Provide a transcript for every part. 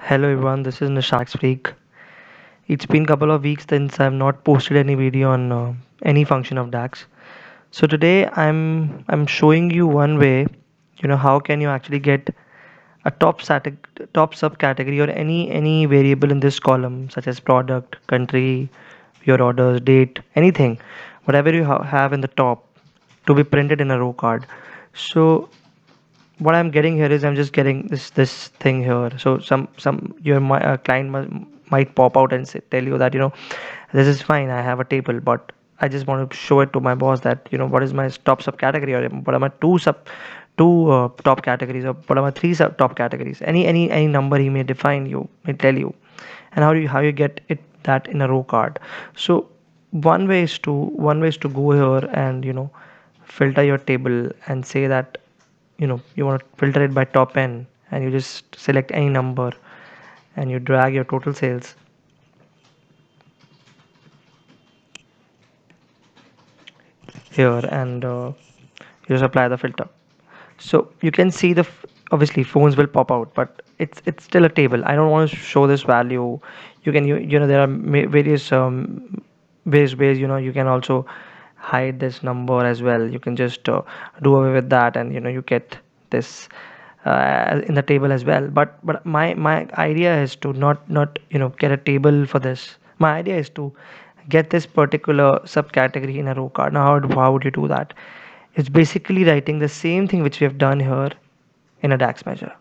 Hello everyone, this is Nishak Speak. It's been a couple of weeks since I've not posted any video on any function of DAX. So today I'm showing you one way, how can you actually get a top subcategory or any variable in this column such as product, country, your orders, date, anything, whatever you have in the top to be printed in a row card. So what I'm getting here is I'm just getting this thing here. So some your my client might pop out and tell you that this is fine. I have a table, but I just want to show it to my boss that what is my top subcategory or what are my two top categories or what are my three top categories. Any number he may define you may tell you, and how you get it that in a row card. So one way is to go here and filter your table and say that you want to filter it by top n, and you just select any number and you drag your total sales here, and you just apply the filter. So you can see obviously phones will pop out, but it's still a table. I don't want to show this value. You know there are various various ways. You can also hide this number as well. You can just do away with that, and you get this in the table as well. But my idea is to not get a table for this. My idea is to get this particular subcategory in a row card. Now how would you do that? It's basically writing the same thing which we have done here in a DAX measure.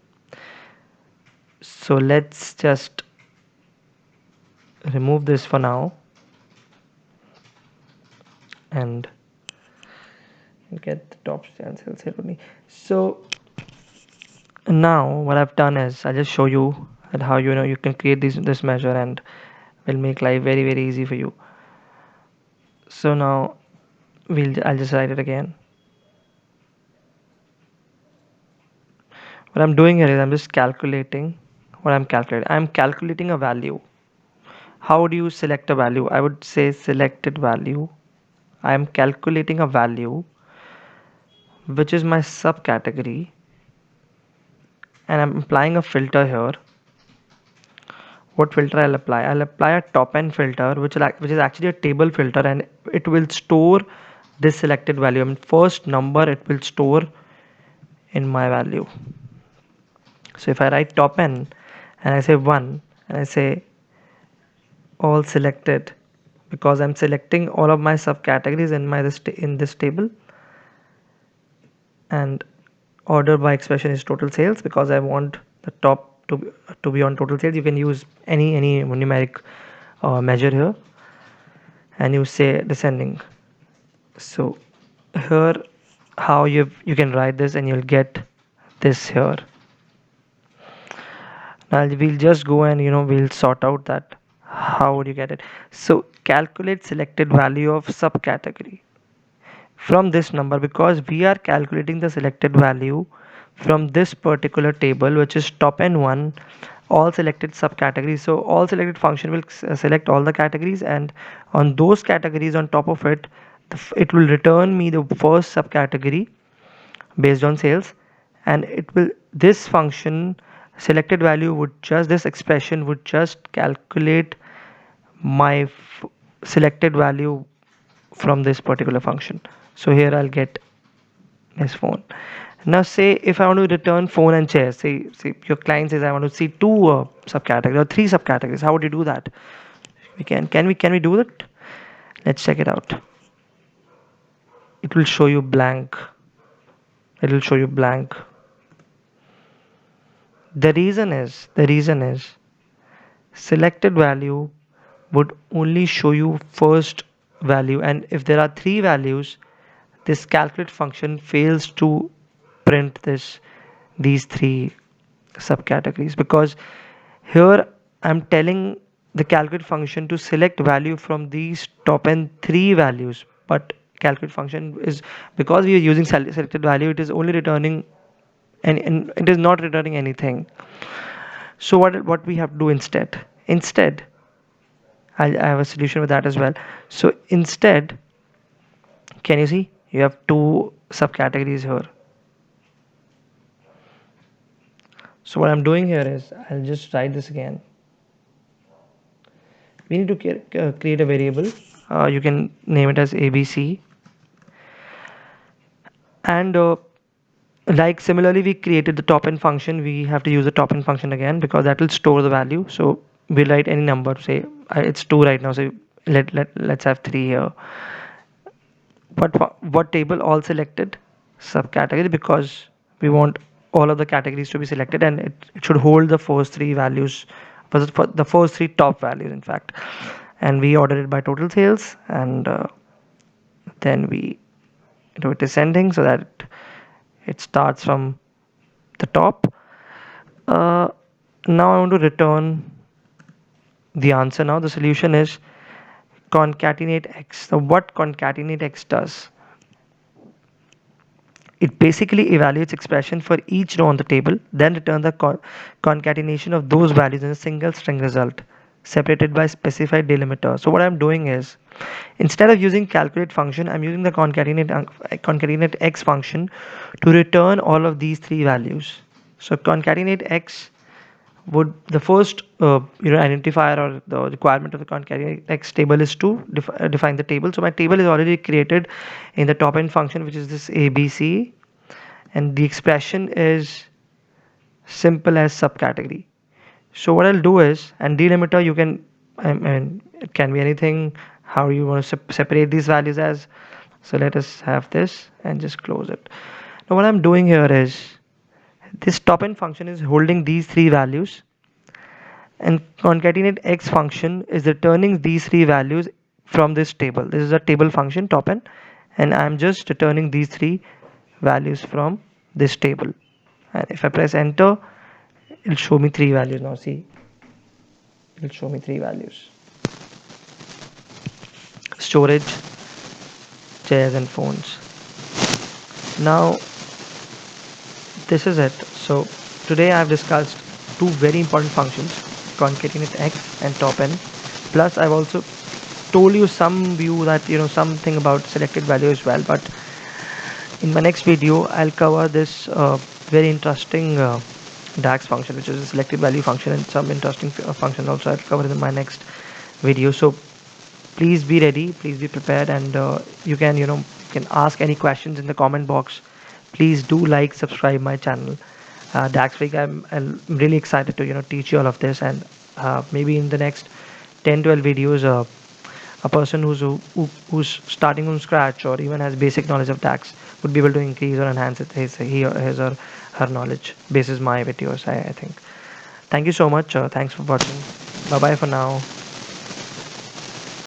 So let's just remove this for now and get the top sales here only. So now what I've done is I'll just show you at how you can create this measure, and will make life very easy for you. So now I'll just write it again. What I'm doing here is I'm just calculating what I'm calculating a value. How do you select a value? I would say selected value. I am calculating a value which is my subcategory, and I'm applying a filter here. What filter I'll apply? I'll apply a top n filter, which is actually a table filter, and it will store this selected value. I mean, first number it will store in my value. So if I write top n and I say 1 and I say all selected, because I'm selecting all of my subcategories in this table, and order by expression is total sales because I want the top to be on total sales. You can use any numeric measure here, and you say descending. So here how you can write this, and you'll get this here. Now we'll just go and we'll sort out that how would you get it. So calculate selected value of subcategory from this number, because we are calculating the selected value from this particular table, which is top n1 all selected subcategories. So all selected function will select all the categories, and on those categories on top of it, it will return me the first subcategory based on sales, and it will this function selected value would just this expression would just calculate my selected value from this particular function. So here I'll get this phone. Now say if I want to return phone and chair, say your client says I want to see two subcategories or three subcategories. How would you do that? Can we do that? Let's check it out. It will show you blank. It will show you blank. The reason is selected value would only show you first value, and if there are three values, this calculate function fails to print these three subcategories, because here I'm telling the calculate function to select value from these top n three values, but calculate function is, because we are using selected value, it is only returning and it is not returning anything. So what we have to do instead I have a solution with that as well. So instead, can you see you have two subcategories here? So what I'm doing here is I'll just write this again. We need to create a variable. You can name it as ABC, and like similarly we created the top-n function, we have to use the top-n function again because that will store the value. So we'll write any number, say it's 2 right now, so let's have 3 here. What table? All selected subcategory, because we want all of the categories to be selected, and it should hold the first 3 values, for the first 3 top values in fact. And we order it by total sales, and then we do it descending so that it starts from the top. uh, Now I want to return the answer. Now the solution is concatenate x. So what concatenate x does, it basically evaluates expression for each row on the table, then return the concatenation of those values in a single string result, separated by specified delimiter. So what I'm doing is, instead of using calculate function, I'm using the concatenate x function to return all of these 3 values. So concatenate x would, the first identifier or the requirement of the concatenatex table is to define the table. So my table is already created in the top end function, which is this ABC, and the expression is simple as subcategory. So what I'll do is, and delimiter, you can, I mean, it can be anything how you want to separate these values as. So let us have this and just close it. Now what I'm doing here is, this top end function is holding these 3 values, and concatenate x function is returning these 3 values from this table. This is a table function, top end, and I'm just returning these 3 values from this table. And if I press enter, it'll show me 3 values. Now see, it'll show me 3 values: storage, chairs and phones. Now this is it. So today I've discussed 2 very important functions, concatenate x and top n. Plus I've also told you some view that something about selected value as well. But in my next video I'll cover this very interesting DAX function, which is a selected value function, and some interesting function also I'll cover in my next video. So please be ready, please be prepared, and you can ask any questions in the comment box. Please do like, subscribe my channel, DAX Week. I'm really excited to teach you all of this, and maybe in the next 10-12 videos, a person who's starting from scratch or even has basic knowledge of DAX would be able to increase or enhance his or her knowledge basis my videos. I think. Thank you so much. Thanks for watching. Bye bye for now.